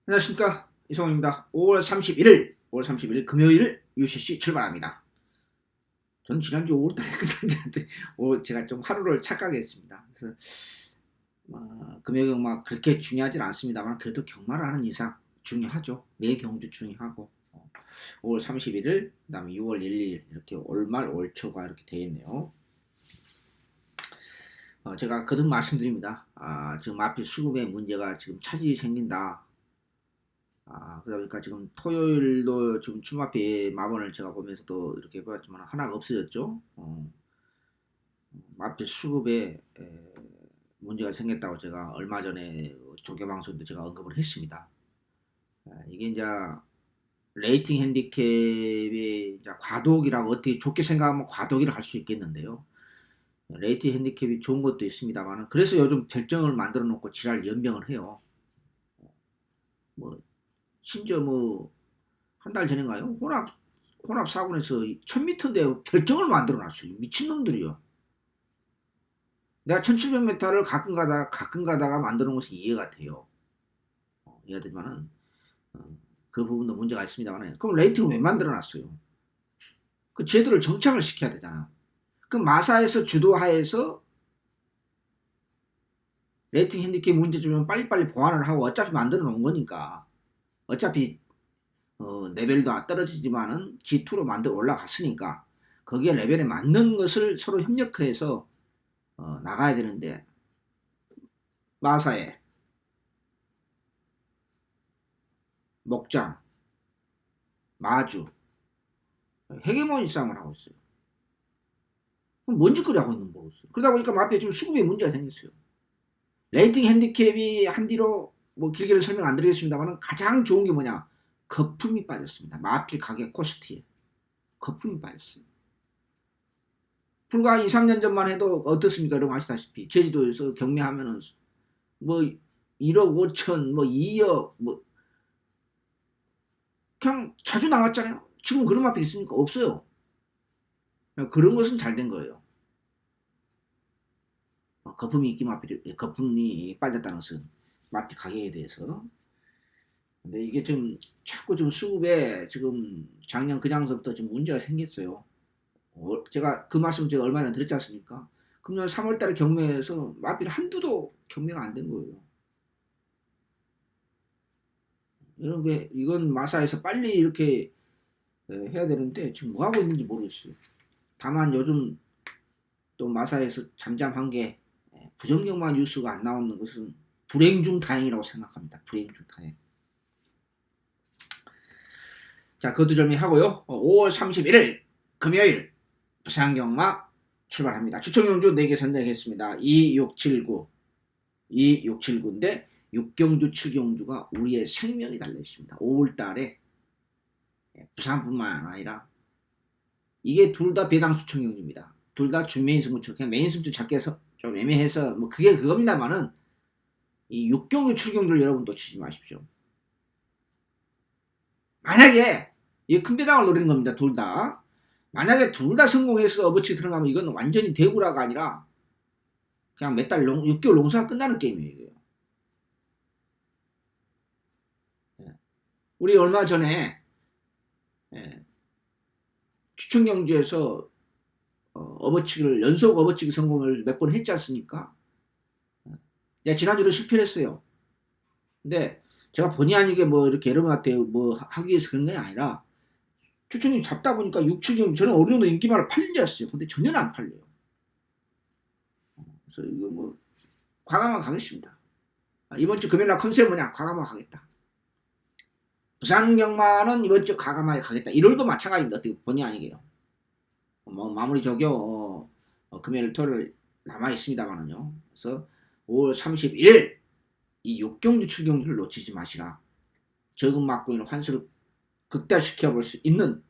안녕하십니까, 이성호입니다. 5월 31일 금요일 UCC 출발합니다. 저는 지난주 5월달에 끝난 줄 알았는데 오늘 제가 좀 하루를 착각을 했습니다. 그래서 금요 경마 그렇게 중요하진 않습니다만 그래도 경마를 하는 이상 중요하죠. 매 경주 중요하고 5월 31일 그 다음에 6월 1일 이렇게 월말 월초가 이렇게 되어 있네요. 제가 거듭 말씀드립니다. 지금 마필 수급에 문제가 지금 차질이 생긴다. 그러다 보니까 지금 토요일도 지금 주마피 마번을 제가 보면서도 이렇게 보았지만 하나가 없어졌죠. 마필 수급에 문제가 생겼다고 제가 얼마 전에 조교방송도 제가 언급을 했습니다. 이게 이제 레이팅 핸디캡이 이제 과도기라고 어떻게 좋게 생각하면 과도기를 할 수 있겠는데요. 레이팅 핸디캡이 좋은 것도 있습니다만 그래서 요즘 결정을 만들어 놓고 지랄 연병을 해요. 뭐 심지어 뭐 한 달 전인가요? 혼합 사고에서 1000m인데 결정을 만들어 놨어요. 미친놈들이요. 내가 1700m를 가끔 가다가 만드는 것이 이해가 돼요. 이해가 되지만은 그 부분도 문제가 있습니다만 그럼 레이팅을 왜 만들어 놨어요? 그 제도를 정착을 시켜야 되잖아. 그 마사에서 주도하에서 레이팅 핸디캡 문제점은 빨리빨리 보완을 하고 어차피 만들어 놓은 거니까 어차피 레벨도 떨어지지만은 G2로 만들어 올라갔으니까 거기에 레벨에 맞는 것을 서로 협력해서 나가야 되는데 마사에 목장 마주 헤게모니 싸움을 하고 있어요. 그럼 뭔 짓거리 하고 있는 모르겠어요. 그러다 보니까 마피아 지금 수급에 문제가 생겼어요. 레이팅 핸디캡이 한 뒤로 뭐 길게는 설명 안 드리겠습니다만 가장 좋은 게 뭐냐, 거품이 빠졌습니다. 마필 가게 코스트에 거품이 빠졌어요. 불과 2, 3년 전만 해도 어떻습니까? 여러분 아시다시피 제주도에서 경매하면은 뭐 1억 5천 뭐 2억 뭐 그냥 자주 나왔잖아요. 지금 그런 마필 있습니까? 없어요. 그런 것은 잘 된 거예요. 거품이 빠졌다는 것은 마필 가격에 대해서. 근데 이게 지금 자꾸 좀 수급에 지금 작년 그장서부터 좀 문제가 생겼어요. 제가 그 말씀 제가 얼마 전에 드렸지 않습니까? 금년 3월달에 경매에서 마필 한두도 경매가 안 된 거예요. 이런 게 이건 마사에서 빨리 이렇게 해야 되는데 지금 뭐 하고 있는지 모르겠어요. 다만 요즘 또 마사에서 잠잠한 게 부정경마 뉴스가 안 나오는 것은 불행 중 다행이라고 생각합니다. 불행 중 다행. 자, 그것도 정리하고요. 5월 31일 금요일 부산경마 출발합니다. 추천경주 4개 선정했습니다. 2679, 2679인데 6경주, 7경주가 우리의 생명이 달려있습니다. 5월달에 부산뿐만 아니라 이게 둘 다 배당 추천경주입니다. 둘 다 준메인 승부처. 그냥 메인 승부 찾기 해서 좀 애매해서 뭐 그게 그겁니다만은 이 6경주, 7경주를 여러분 놓치지 마십시오. 만약에 이 큰 배당을 노리는 겁니다. 둘 다. 만약에 둘 다 성공해서 어버치 들어가면 이건 완전히 대구라가 아니라 그냥 몇 달 6개월 농사가 끝나는 게임이에요. 우리 얼마 전에 추천경주에서 어버치기를 연속 어버치기 성공을 몇 번 했지 않습니까? 내가 지난주로 실패를 했어요. 근데 제가 본의 아니게 뭐 이렇게 여러분한테 뭐 하기 위해서 그런 게 아니라 추천경 잡다 보니까 6, 7경 저는 어느 정도 인기만을 팔린 줄 알았어요. 근데 전혀 안 팔려요. 그래서 이거 뭐 과감하게 가겠습니다. 이번 주 금요일날 컨셉 뭐냐? 과감하게 가겠다. 부산경마는 이번 주 과감하게 가겠다. 1월도 마찬가지입니다. 어떻게 본의 아니게요. 뭐 마무리 적용 금요일 토요일 남아 있습니다만은요. 그래서 5월 31일 이 6경주 7경주를 놓치지 마시라. 적응 막고 있는 환수를 극대화시켜 볼 수 있는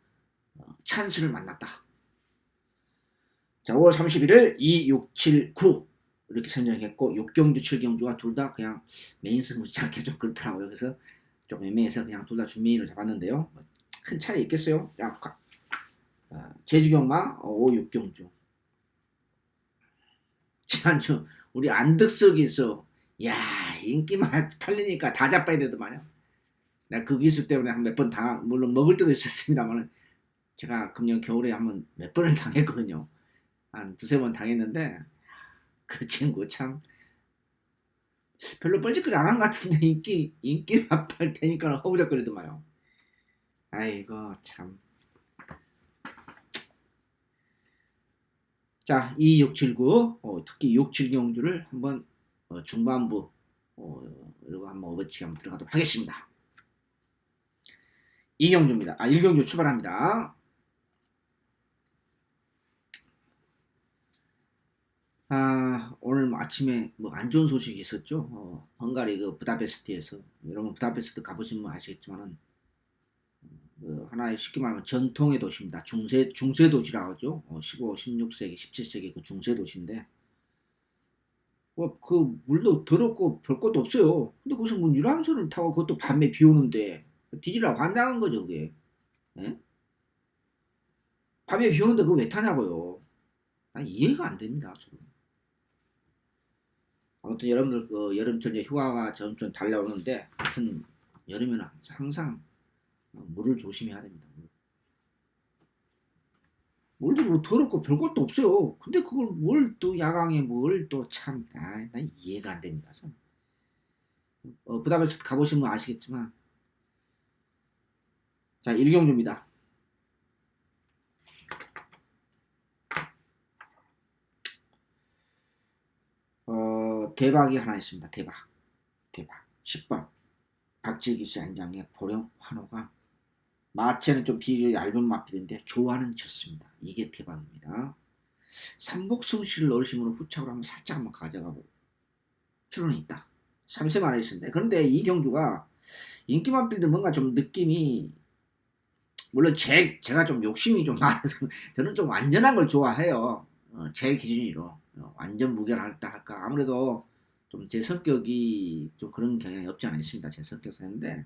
찬스를 만났다. 자, 5월 31일 2, 6, 7, 9 이렇게 선정했고 6경주 7경주가 둘 다 그냥 메인 승부지 않게 좀 그렇더라고요. 그래서 좀 애매해서 그냥 둘 다 준메인을 잡았는데요. 큰 차이 있겠어요? 제주경마 5, 6경주. 지난주 우리 안덕석에서 야 인기만 팔리니까 다 잡아야 되더만요. 내가 그 기술 때문에 한 몇 번 물론 먹을 때도 있었습니다만 제가 금년 겨울에 한번 몇 번을 당했거든요. 한 두세 번 당했는데 그 친구 참 별로 뻘짓거리 안 한 것 같은데 인기 막팔 테니까 허우적거리더만요. 아이고 참. 자, 2679 특히 67경주를 한번 중반부 그리고 한번 어버치 한번 들어가도록 하겠습니다. 2경주입니다. 1경주 출발합니다. 오늘 아침에 뭐 안 좋은 소식이 있었죠. 헝가리 그 부다페스트에서 여러분 부다페스트 가보신 분 아시겠지만은 하나의 쉽게 말하면 전통의 도시입니다. 중세 도시라고 하죠. 15, 16세기, 17세기 그 중세 도시인데 그 물도 더럽고 별 것도 없어요. 근데 거기서 뭐 유람선을 타고 그것도 밤에 비 오는데 뒤지라고 환장한 거죠 그게. 예? 밤에 비 오는데 그거 왜 타냐고요. 난 이해가 안 됩니다. 저는. 아무튼 여러분들 그 여름철 이제 휴가가 점점 달려오는데 하여튼 여름에는 항상 물을 조심해야 됩니다. 물도 뭐 더럽고 별것도 없어요. 근데 그걸 뭘 또 야광에 뭘 또 참, 난 이해가 안 됩니다. 부다페스트 가보신 분 아시겠지만, 자, 1경주입니다. 대박이 하나 있습니다. 대박. 10번. 박지기수 안장의 보령 환호가 마체는 좀 비교 얇은 마필인데 조화는 좋습니다. 이게 대박입니다. 삼복승씨를 넣으신 분은 후착으로 한번 살짝 한번 가져가고 필요는 있다. 3세 만에 있었는데 그런데 이 경주가 인기 마필도 뭔가 좀 느낌이 물론 제가 좀 욕심이 좀 많아서 저는 좀 완전한 걸 좋아해요. 제 기준으로 완전 무결할까 할까 아무래도 좀 제 성격이 좀 그런 경향이 없지 않아 있습니다. 제 성격상인데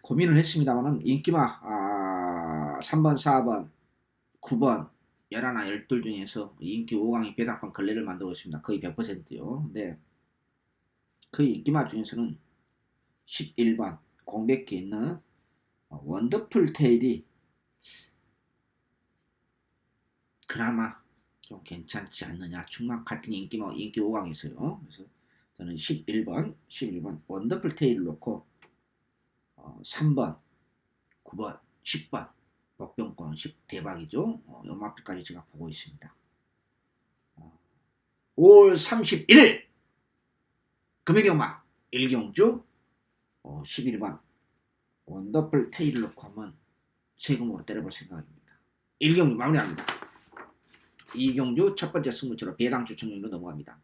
고민을 했습니다만은 인기마 3번, 4번, 9번 11, 12 중에서 인기 5강이 배당권 걸레를 만들고 있습니다. 거의 100%요. 근데 그 인기마 중에서는 11번 공백기 있는 원더풀 테일이 그나마 좀 괜찮지 않느냐. 중막 같은 인기 5강이 있어요. 그래서 저는 11번 원더풀 테일을 놓고 3번, 9번, 10번 복병권 10 대박이죠. 연마필까지 제가 보고 있습니다. 5월 31일 금요경마 1경주 11번 원더풀 테일을 놓고 한번 세금으로 때려볼 생각입니다. 1경주 마무리합니다. 2경주 첫 번째 승부처로 배당 추천용으로 넘어갑니다.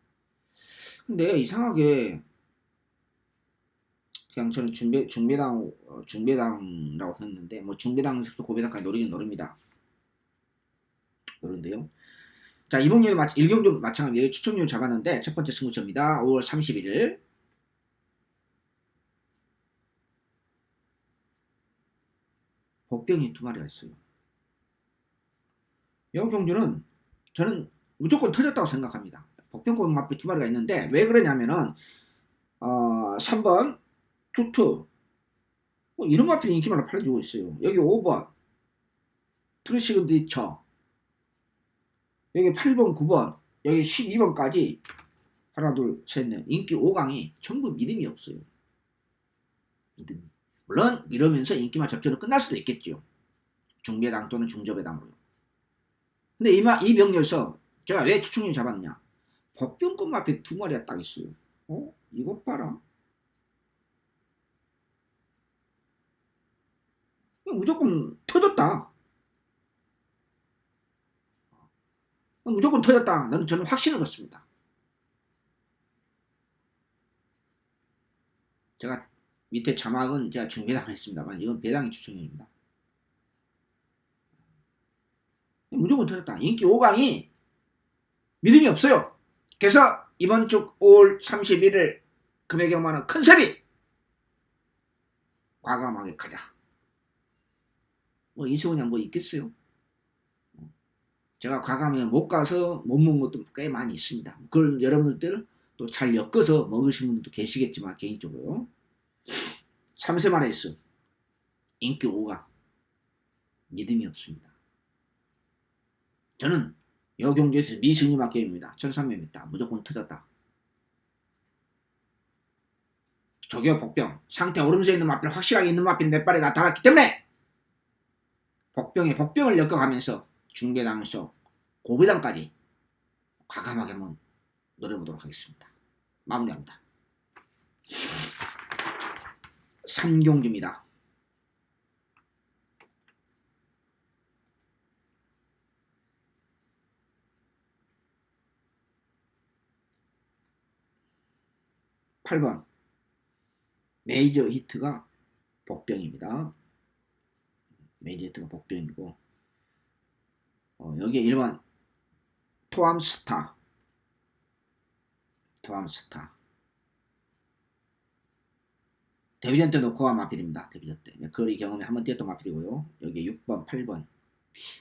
근데 이상하게 그냥 저는 중배당이라고 했는데 뭐 중배당에서 고배당까지 노리긴 노립니다. 노는데요. 자, 이봉률 1경주 마찬가지로 추천률 잡았는데 첫 번째 승부처입니다. 5월 31일 복병이 2마리가 있어요. 이 경주는 저는 무조건 틀렸다고 생각합니다. 복병권 마필 2마리가 있는데 왜 그러냐면은 3번 투투 이런 마필이 인기만을 팔아주고 있어요. 여기 5번 트루시그디처 여기 8번 9번 여기 12번까지 하나 둘 셋 넷 인기 5강이 전부 믿음이 없어요. 믿음이. 물론 이러면서 인기만 접전은 끝날 수도 있겠죠. 중배당 또는 중저배당으로. 근데 이 병렬에서 제가 왜 추천률 잡았느냐. 복병권 마필 2마리가 딱 있어요. 이것 봐라. 무조건 터졌다. 무조건 터졌다. 저는 확신을 갖습니다. 제가 밑에 자막은 제가 중배당 했습니다만 이건 배당이 추천입니다. 무조건 터졌다. 인기 5강이 믿음이 없어요. 그래서 이번 주 5월 31일 금액경마는 컨셉이 과감하게 가자. 뭐 이세훈이 뭐 있겠어요? 제가 과감하게 못 가서 못 먹은 것도 꽤 많이 있습니다. 그걸 여러분들 또 잘 엮어서 먹으신 분들도 계시겠지만 개인적으로 3세마 레이스 인기 5가 믿음이 없습니다. 저는 여 경기에서 미승리마 게임입니다. 1300m 무조건 터졌다. 저기요 복병 상태 오름세에 있는 마필 확실하게 있는 마필 몇 발에 나타났기 때문에 복병을 엮어가면서 중계당에서 고비당까지 과감하게 한번 노려보도록 하겠습니다. 마무리합니다. 3경기입니다. (8번) 메이저 히트가 복병입니다. 메이저 히트가 복병이고 여기에 1번 토암스타 데뷔전 때 놓고가 마필입니다. 데뷔전 때 거리 경험에 한번 뛰었던 마필이고요. 여기에 6번 8번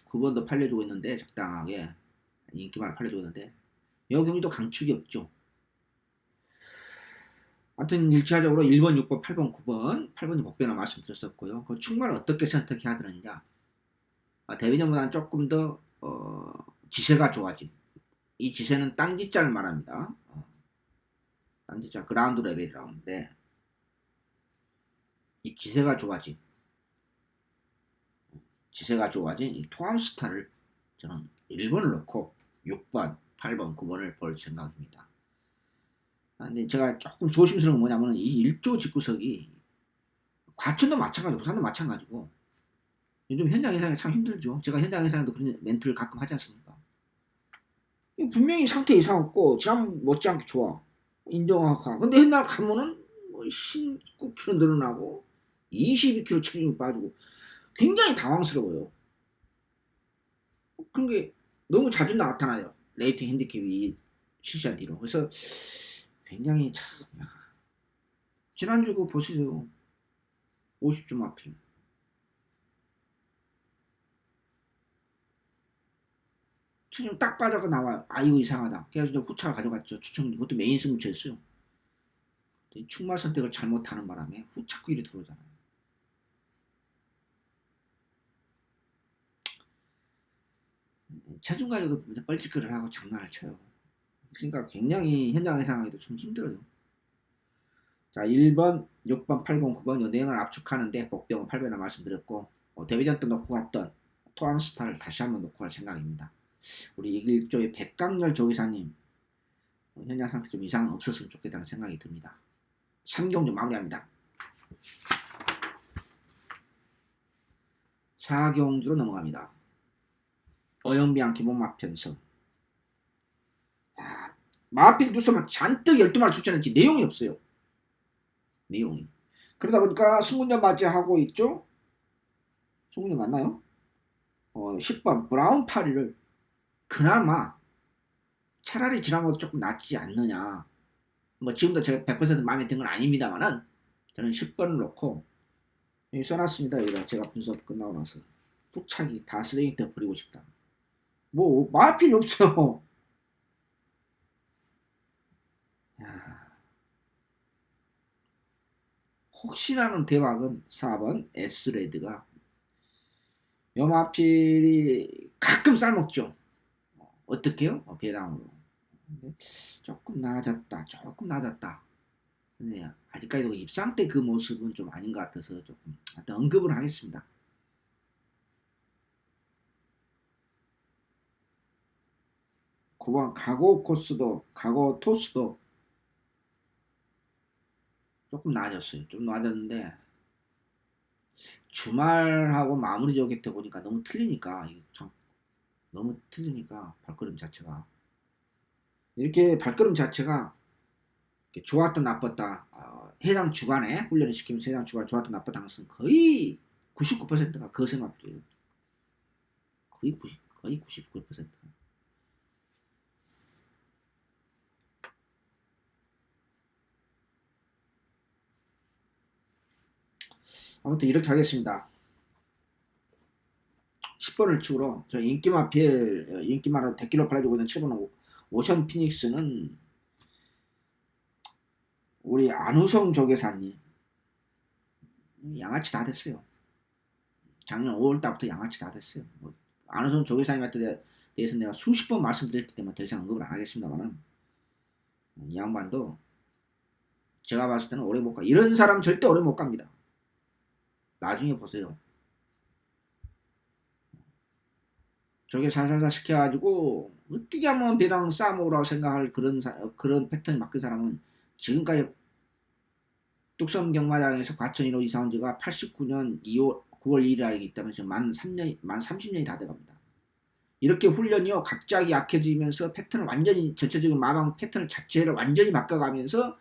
9번도 팔려주고 있는데 적당하게 인기만 팔려주고 있는데 여기 경기도 강축이 없죠. 하여튼 일차적으로 1번, 6번, 8번, 9번 8번이 복병이라고 말씀드렸었고요. 그 충만을 어떻게 선택해야 되느냐 데뷔전보다는 조금 더 지세가 좋아진 이 지세는 땅지자를 말합니다. 땅지자 그라운드 레벨이라고 하는데 이 지세가 좋아진 이 토암스타를 저는 1번을 넣고 6번, 8번, 9번을 볼 생각입니다. 근데 제가 조금 조심스러운 건 뭐냐면 이 1조 직구석이 과천도 마찬가지고 부산도 마찬가지고 요즘 현장 예상이 참 힘들죠. 제가 현장 예상에도 그런 멘트를 가끔 하지 않습니까? 분명히 상태 이상 없고 지난 못지않게 좋아. 인정하고 근데 현장 가면은 뭐 19kg 늘어나고 22kg 체중이 빠지고 굉장히 당황스러워요. 그런 게 너무 자주 나타나요. 레이팅 핸디캡이 실시한 뒤로. 그래서 굉장히 참 지난주 그거 보세요. 50점 마필. 체중 딱 빠져가 나와요. 이거 이상하다. 그래서 후차를 가져갔죠. 추천 그것도 메인 승부처였어요. 충마 선택을 잘못하는 바람에 후차고 일이 들어오잖아요. 체중 가지고 뻘짓거리를 하고 장난을 쳐요. 그러니까 굉장히 현장 예상하기도 좀 힘들어요. 자 1번, 6번, 8번, 9번 요 내용을 압축하는데 복병은 8번이라 말씀드렸고 데뷔전 때 놓고 갔던 토암스타를 다시 한번 놓고 갈 생각입니다. 우리 일조의 백강렬 조기사님 현장 상태 좀 이상 없었으면 좋겠다는 생각이 듭니다. 3경주 마무리합니다. 4경주로 넘어갑니다. 어영비안 기본 마편성 마필 두서만 잔뜩 12마리 추천했지 내용이 없어요. 내용이. 그러다 보니까 승군전 맞이하고 있죠. 승군전 맞나요? 10번 브라운 파리를 그나마 차라리 지난번보다 조금 낫지 않느냐. 뭐 지금도 제가 100% 마음에 든 건 아닙니다만은 저는 10번을 놓고 여기 써놨습니다. 여기다 제가 분석 끝나고 나서 부착이 다 쓰레기 때 버리고 싶다. 뭐 마필이 없어요. 혹시라는 대박은 4번 S레드가 요 마필이 가끔 쌀먹죠. 어떻게요? 배당으로 조금 나아졌다. 근데 아직까지도 입상 때 그 모습은 좀 아닌 것 같아서 조금 언급을 하겠습니다. (9번) 가고 토스도 조금 나아졌어요. 좀 나아졌는데 주말하고 마무리 지었기 때 보니까 너무 틀리니까 발걸음 자체가 이렇게 발걸음 자체가 좋았다 나빴다 해당 주간에 훈련을 시키면서 해당 주간 좋았다 나빴다 하는 것은 거의 99%가 거세 마필이에요. 거의 99%. 아무튼 이렇게 하겠습니다. 10번을 축으로 저 인기마로 데킬로 팔아주고 있는 7번 오션 피닉스는 우리 안우성 조계사님 양아치 다 됐어요. 작년 5월 달부터 양아치 다 됐어요. 뭐, 안호선 조교사님한테 대해서 내가 수십 번 말씀드렸기 때문에 더 이상 언급을 안 하겠습니다만은 이 양반도 제가 봤을 때는 오래 못 가. 이런 사람 절대 오래 못 갑니다. 나중에 보세요. 저게 살살살 시켜가지고 어떻게 하면 배당 쌓아먹으라고 생각할 그런 패턴이 바뀐 사람은 지금까지 뚝섬 경마장에서 과천이로 이사 온 지가 89년 9월 1일이기 때문에 지금 만 30년이 다 돼갑니다. 이렇게 훈련이요 갑자기 약해지면서 패턴을 완전히 전체적인 마방 패턴 자체를 완전히 바꿔가면서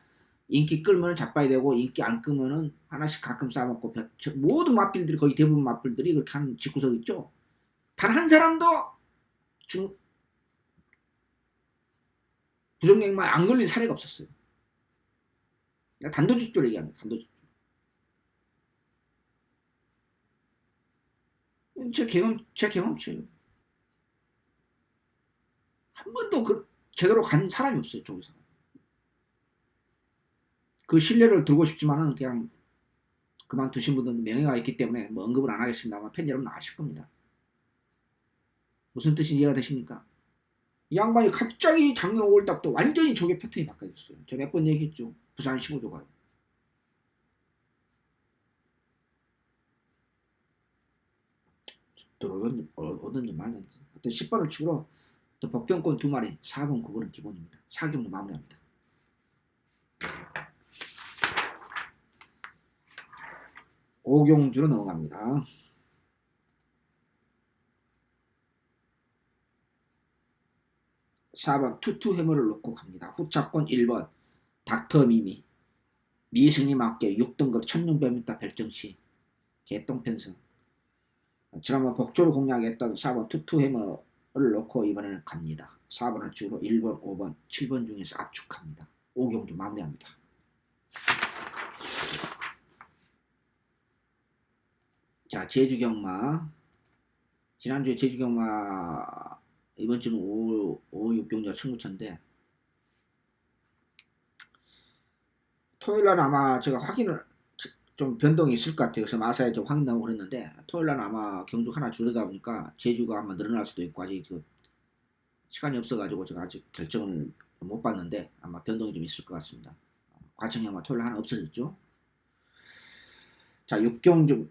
인기 끌면은 자빠야 되고 인기 안 끄면은 하나씩 가끔 싸먹고 모든 마필들이 거의 대부분 마필들이 그렇게 하는 집구석 있죠. 단 한 사람도 부정행만 안 걸린 사례가 없었어요. 단도직입적으로 얘기합니다. 단도직입적으로. 제 경험치예요. 한 번도 제대로 간 사람이 없어요. 저기서. 그 신뢰를 들고 싶지만은 그냥 그만두신 분들은 명예가 있기 때문에 뭐 언급을 안 하겠습니다만 팬 여러분 아실 겁니다. 무슨 뜻인지 이해가 되십니까? 이 양반이 갑자기 작년 5월달부터 완전히 조개 패턴이 바뀌어졌어요. 제가 몇 번 얘기했죠. 부산 15조가요. 오든지 말든지. 하여튼 10번을 치고 또 복병권 2마리 4번 9번은 기본입니다. 4경도 마무리합니다. 오경주로 넘어갑니다. 4번 투투 해머를 놓고 갑니다. 후차권 1번 닥터미미 미승리 맞게 6등급 1600m 별정시 개똥편승. 지난번 복조를 공략했던 4번 투투 해머를 놓고 이번에는 갑니다. 4번을 찍으로 1번, 5번, 7번 중에서 압축합니다. 오경주 마무리합니다. 자, 제주경마. 지난주에 제주경마 이번 주는 5, 6경주가 승부처인데 토요일날 아마 제가 확인을 좀 변동이 있을 것 같아요. 그래서 마사에 좀 확인하고 그랬는데 토요일날 아마 경주 하나 줄이다 보니까 제주가 아마 늘어날 수도 있고 아직 그 시간이 없어가지고 제가 아직 결정을 못 봤는데 아마 변동이 좀 있을 것 같습니다. 과천이 아마 토요일 하나 없어졌죠. 자, 6경주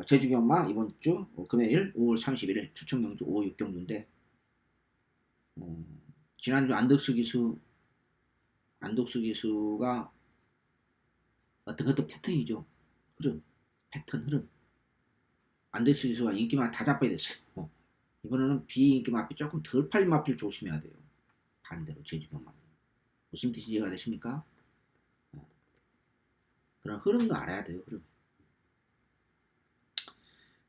제주경마 이번 주 금요일 5월 31일 추천경주 5, 6경주인데 지난주 안덕수 기수가 그것도 패턴이죠. 흐름. 안덕수 기수가 인기만 다 잡아야 됐어요. 이번에는 비인기 마필 조금 덜 팔린 마필 조심해야 돼요. 반대로 제주경마 무슨 뜻인지 이해가 되십니까? 그런 흐름도 알아야 돼요. 흐름.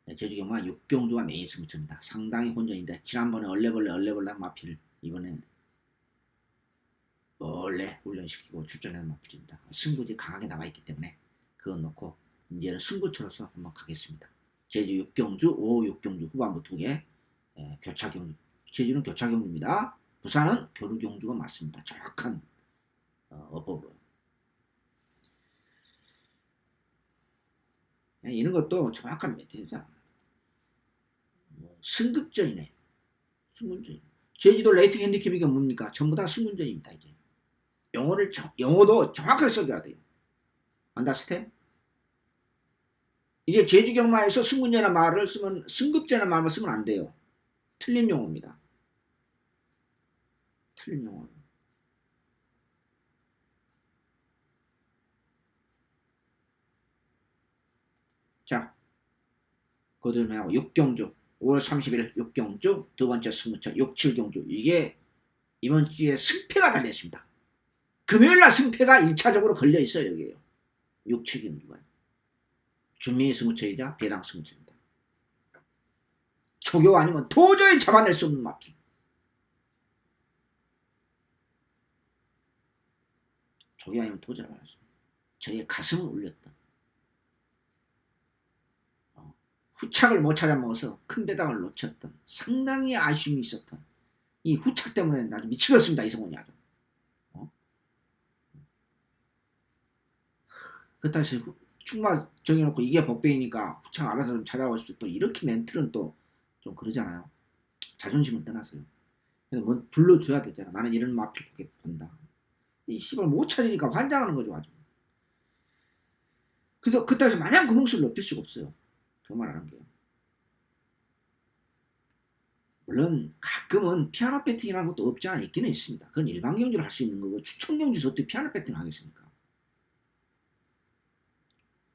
제주경마 6경주가 메인 승부처입니다. 상당히 혼전인데 지난번에 얼레벌레 마필 이번에 원래 훈련시키고 출전하는 마필입니다. 승부지 강하게 나와있기 때문에 그건 놓고 이제는 승부처로서 한번 가겠습니다. 제주 6경주 5, 6경주 후반부 2개 교차경주. 제주는 교차경주입니다. 부산은 교류경주가 맞습니다. 정확한 어법으로. 이런 것도 정확한 메시지다. 승급전이네. 승급전. 제주도 레이팅 핸디캡이가 뭡니까? 전부 다 승급전입니다. 이제 영어도 정확하게 써줘야 돼요. 안다스테? 이제 제주 경마에서 승군제나 말을 쓰면 승급제나 말을 쓰면 안 돼요. 틀린 용어입니다. 틀린 용어. 자, 거듭하고 6경주 5월 30일 6경주 두 번째 승부처 6, 7경주 이게 이번 주에 승패가 달렸습니다. 금요일날 승패가 1차적으로 걸려있어요. 여기에요. 6, 7경주가 준미 승부처이자 배당 승부처입니다. 초교 아니면 도저히 잡아낼 수 없는 마필. 초교 아니면 도저히 잡아낼 수 없는 저의 가슴을 울렸다. 후착을 못 찾아 먹어서 큰 배당을 놓쳤던 상당히 아쉬움이 있었던 이 후착 때문에 아주 미치겠습니다. 이성훈이 아주. 그렇다고 해서 축마 정해놓고 이게 법배이니까 후창 알아서 좀 찾아오십시오. 또 이렇게 멘트는 또 좀 그러잖아요. 자존심을 떠나서요. 그래서 뭐 불러줘야 되잖아. 나는 이런 마필 본다. 이 씨발 못 찾으니까 환장하는 거죠 아주. 그래서 그따위서 마냥 그 몫을 높일 수가 없어요. 그 말하는 게요. 물론 가끔은 피아노 배팅이라는 것도 없지 않아 있기는 있습니다. 그건 일반 경주를 할 수 있는 거고 추천 경주에서 어떻게 피아노 배팅 하겠습니까?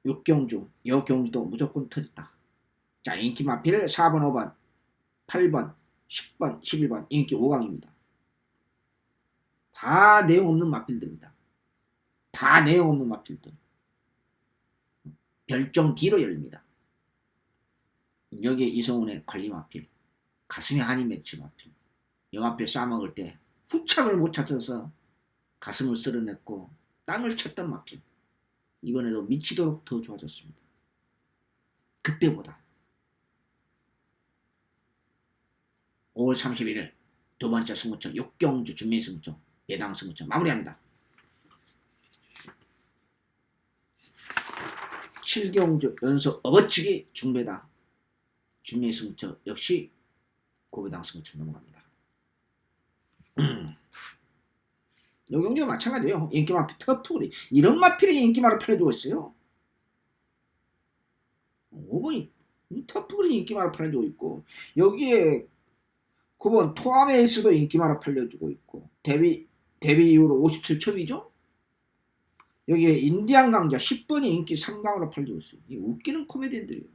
6경주, 여 경주도 무조건 터졌다. 자, 인기 마필 4번, 5번, 8번, 10번, 11번 인기 5강입니다. 다 내용 없는 마필들입니다. 다 내용 없는 마필들. 별정 D로 열립니다. 여기에 이성훈의 관리 마필, 가슴에 한이 맺힌 마필. 영마필 싸먹을 때 후착을 못 찾아서 가슴을 쓸어냈고 땅을 쳤던 마필. 이번에도 미치도록 더 좋아졌습니다. 그때보다 5월 31일 두 번째 승무처 6경주 준비 승무처 배당 승무처 마무리합니다. 7경주 연속 업어치기 중배당 준비 승무처 역시 고배당 승무처 넘어갑니다. 요 경주도 마찬가지예요. 인기 마필 터프리 이런 마필이 인기마를 팔아주고 있어요. 5번이 터프리 인기마를 팔아주고 있고 여기에 9번 토아메이스도 인기마를 팔려주고 있고 데뷔 이후로 57첩이죠. 여기에 인디안 강자 10번이 인기 3강으로 팔려주고 있어요. 이 웃기는 코미디언들이에요.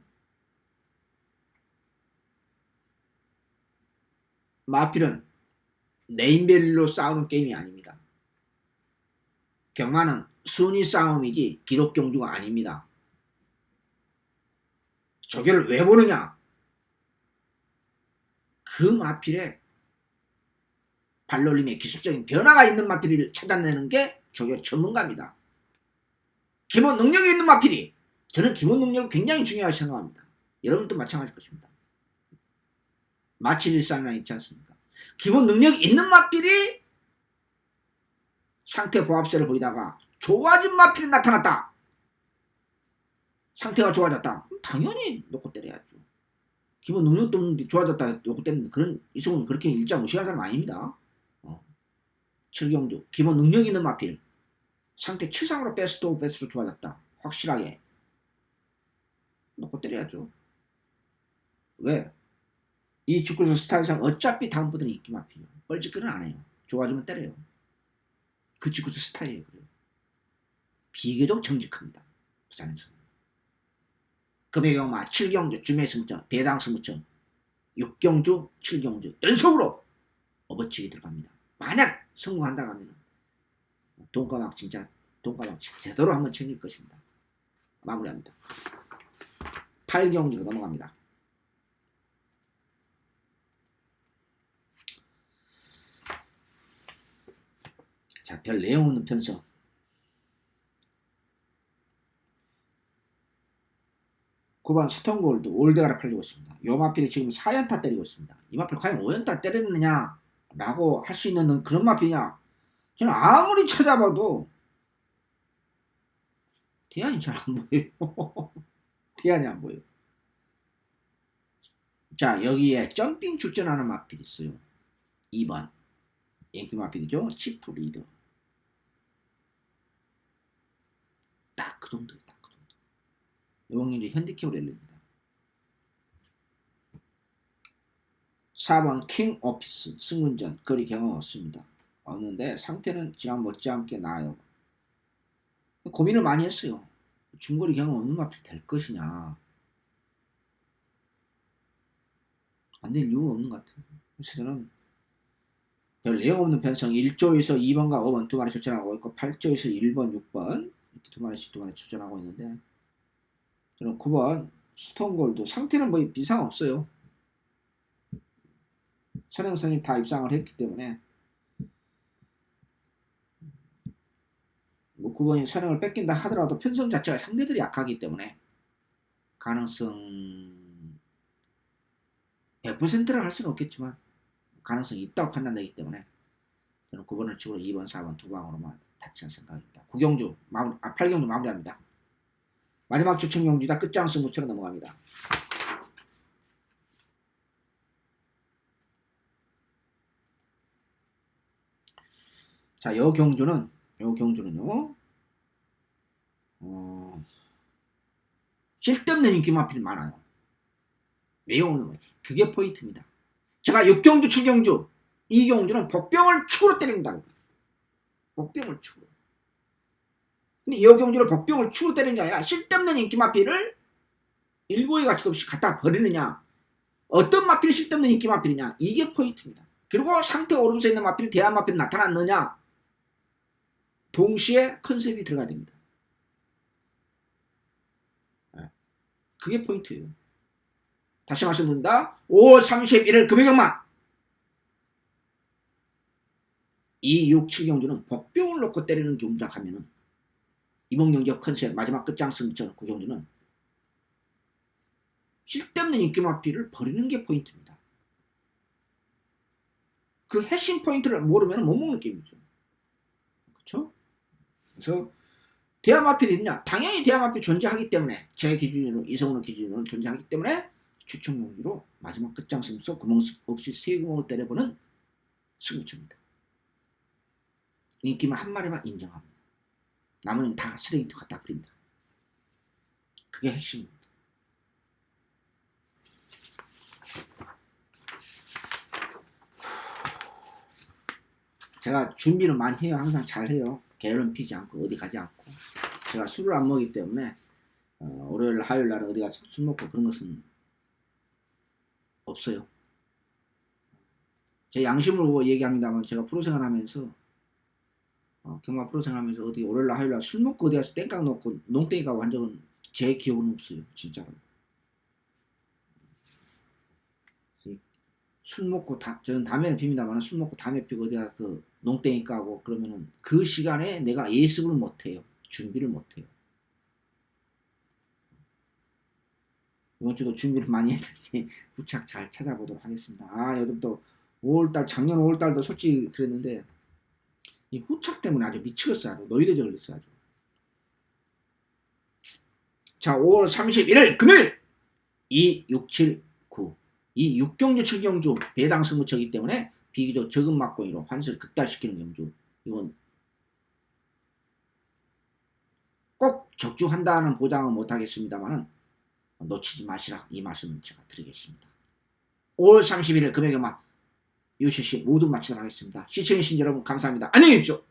마필은 네임밸류로 싸우는 게임이 아닙니다. 경마는 순위 싸움이지 기록 경주가 아닙니다. 저게를 왜 보느냐? 그 마필에 발놀림의 기술적인 변화가 있는 마필을 찾아내는 게 저게 전문가입니다. 기본 능력이 있는 마필이 저는 기본 능력이 굉장히 중요하게 생각합니다. 여러분도 마찬가지일 것입니다. 마칠일산이랑 있지 않습니까? 기본 능력이 있는 마필이 상태 보합세를 보이다가 좋아진 마필이 나타났다. 상태가 좋아졌다. 당연히 놓고 때려야죠. 기본 능력도 없는데 좋아졌다 놓고 때리는 그런 이성은 그렇게 일자 무시한 사람 아닙니다. 7경주 기본 능력 있는 마필 상태 7상으로 베스트 오브 베스트로 좋아졌다. 확실하게 놓고 때려야죠. 왜? 이 축구에서 스타일상 어차피 다음부터는 인기 마필이요. 뻘짓거리는 안 해요. 좋아지면 때려요. 그 축구에서 스타일이에요. 그래요. 비교적 정직합니다. 부산에서. 금혜경마 7경주 주매승점 배당 승부점 6경주 7경주 연속으로 업어치기 들어갑니다. 만약 성공한다고 하면 돈가막 진짜 돈가막 제대로 한번 챙길 것입니다. 마무리합니다. 8경주로 넘어갑니다. 자, 별 내용 없는 편성 9번 스톤골드 올드가라 팔리고 있습니다. 요 마필이 지금 4연타 때리고 있습니다. 이 마필 과연 5연타 때리느냐 라고 할 수 있는 그런 마필이냐 저는 아무리 찾아봐도 대안이 잘 안 보여요. 대안이 안 보여요. 자, 여기에 점핑 출전하는 마필이 있어요. 2번 인기 마필이죠. 치프 리더 딱 그 정도 딱 그 정도. 이번 이제 현대캐로 열립니다. 4번 킹 오피스 승문전 거리 경험 없습니다. 없는데 상태는 지난 못지않게 나아요. 고민을 많이 했어요. 중거리 경험 없는 마필 될 것이냐 안 될 이유가 없는 것 같아요. 그래서 저는 별 내용 없는 편성 1조에서 2번과 5번 두 마리 출전하고 있고 8조에서 1번, 6번 이렇게 두 마리 출전하고 있는데 저는 9번 스톤골드 상태는 뭐 이상 없어요. 선행선님 다 입상을 했기 때문에 뭐 9번이 선행을 뺏긴다 하더라도 편성 자체가 상대들이 약하기 때문에 가능성 100%라 할 수는 없겠지만 가능성이 있다고 판단되기 때문에 저는 9번을 치고 2번, 4번 두 방으로만 다치는 생각입니다. 9경주 마무리, 8경주 마무리합니다. 마지막 주총 경주다. 끝장 승부처로 넘어갑니다. 자, 요 경주는요, 쓸데없는 인기 마필이 많아요. 내용은 그게 포인트입니다. 제가 6경주, 7경주, 이 경주는 복병을 축으로 때린다고. 복병을 축으로. 근데 이 경주를 복병을 축으로 때리는 게 아니라 쓸데없는 인기 마필을 일고의 가치도 없이 갖다 버리느냐. 어떤 마필이 쓸데없는 인기 마필이냐. 이게 포인트입니다. 그리고 상태 오르면서 있는 마필, 대한 마필이 나타났느냐. 동시에 컨셉이 들어가야 됩니다. 그게 포인트예요. 다시 말씀드립니다. 5월 31일 금요경마 2, 6, 7경주는 복병을 놓고 때리는 경주라 하면은 이몽룡적 컨셉 마지막 끝장승부처럼 그 경주는 쓸데없는 인기마피를 버리는 게 포인트입니다. 그 핵심 포인트를 모르면 못 먹는 게임이죠. 그렇죠? 그래서 대화마필이 있냐? 당연히 대화마필 존재하기 때문에 제 기준으로 이성으로 기준으로 존재하기 때문에 추천용기로 마지막 끝장승부서 구멍 없이 세 구멍을 때려보는 승부처입니다. 인기만 한 마리만 인정합니다. 나머지는 다 쓰레기도 갖다 버립니다. 그게 핵심입니다. 제가 준비를 많이 해요. 항상 잘 해요. 게으름 피지 않고 어디 가지 않고. 제가 술을 안 먹기 때문에 월요일, 화요일 날은 어디 가서 술 먹고 그런 것은 없어요. 제 양심으로 얘기합니다만 제가 프로생활 하면서 경마 프로생활 하면서 어디 월요일 날, 화요일 날 술 먹고 어디 가서 땡깡 놓고 농땡이 가고 한 적은 제 기억은 없어요. 진짜로. 술 먹고 저는 담배는 핍니다만 술 먹고 담배 피고 어디 가서 농땡이 까고 그러면은 그 시간에 내가 예습을 못해요. 준비를 못해요. 이번 주도 준비를 많이 했는지 후착 잘 찾아보도록 하겠습니다. 요즘 또 5월달 작년 5월달도 솔직히 그랬는데 이 후착 때문에 아주 미치겠어요. 아주 노이로제 걸렸어요. 아주. 자, 5월 31일 금요일 2, 6, 7, 9 이 6경주 7경주 배당 승부처이기 때문에 비교적 적은 막공이로 환수를 극단시키는 경주. 이건 꼭 적중한다는 보장은 못하겠습니다만 놓치지 마시라 이 말씀을 제가 드리겠습니다. 5월 31일 금요일 경마 UCC 모두 마치도록 하겠습니다. 시청해주신 여러분 감사합니다. 안녕히 계십시오.